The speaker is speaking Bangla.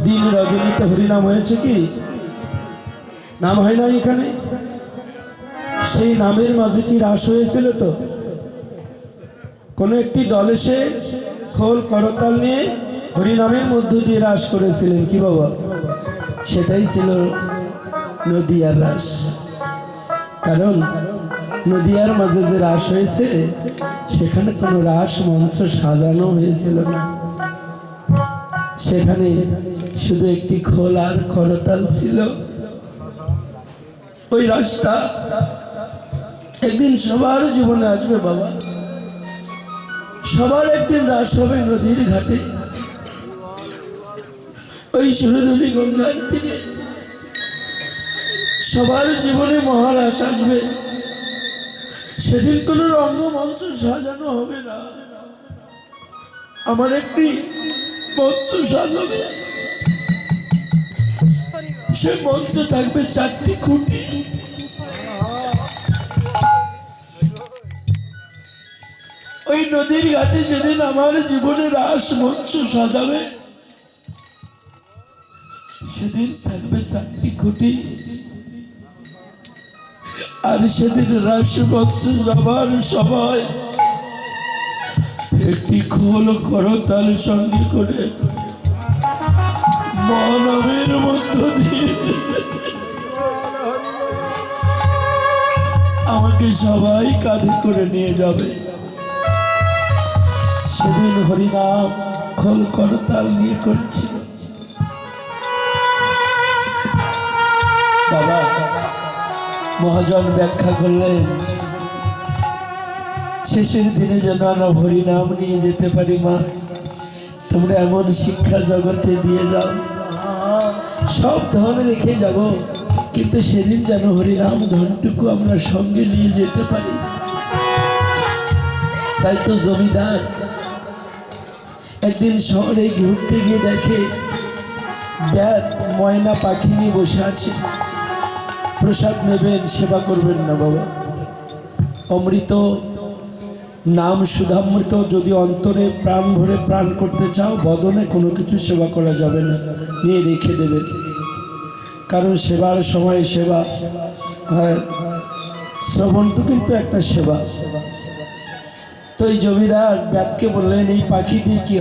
দিন রজনীতে হরিনাম হয়েছে কি নাম হয় না এখানে? সেই নামের মাঝে কি রাস হয়েছিল? তো কোন একটি দল এসে খোল করতাল নিয়ে হরিনামের মধ্য দিয়ে রাস করেছিলেন কি বাবা? সেটাই ছিল নদিয়ার রাস। কারণ নদিয়ার মাঝে যে রাস হয়েছে সেখানে কোনো রাস মঞ্চ সাজানো হয়েছিল না, সেখানে শুধু একটি খোল আর করতাল ছিল। ওই রাসটা একদিন সবার জীবনে আসবে বাবা, সবার একদিন রাস হবে নদীর ঘাটে, ওই সুরধুলি গঙ্গার তীরে সবার জীবনে মহারাস আসবে। সেদিন কোন রঙ্গমঞ্চ সাজানো হবে না, আমার একটি মঞ্চ সাজাবে, সে মঞ্চে থাকবে 4টি খুঁটি। ওই নদীর ঘাটে যেদিন আমার জীবনে রাস মঞ্চ সাজাবে সেদিন থাকবে 4টি খুঁটি। আর সেদিন রাস মঞ্চে যাবার সবাই একটি খোল করতাল সঙ্গে করে মহানবের মধ্য দিয়ে আমাকে সবাই কাঁধে করে নিয়ে যাবে। সেদিন হরিনাম খোল করতাল নিয়ে করেছিল বাবা। মহাজন ব্যাখ্যা করলেন শেষের দিনে যেন আমরা হরিনাম নিয়ে যেতে পারি। মা, তোমরা এমন শিক্ষা জগতে দিয়ে যাও, সব ধন রেখে যাব, কিন্তু সেদিন যেন হরিনাম ধনটুকু আমরা সঙ্গে নিয়ে যেতে পারি। তাই তো জমিদার একদিন শহরে ঘুরতে গিয়ে দেখে ব্যাত ময়না পাখি নিয়ে বসে আছে। প্রসাদ নেবেন, সেবা করবেন না বাবা। অমৃত নাম সুধামৃত যদি অন্তরে প্রাণ ভরে প্রাণ করতে চাও, বদনে কোনো কিছু সেবা করা যাবে না, নিয়ে রেখে দেবে। কারণ সেবার সময় সেবা, আর শ্রবণ তো কিন্তু একটা সেবা। তো এই জমিদার ব্যাতকে বললেন এই পাখি দিয়ে কি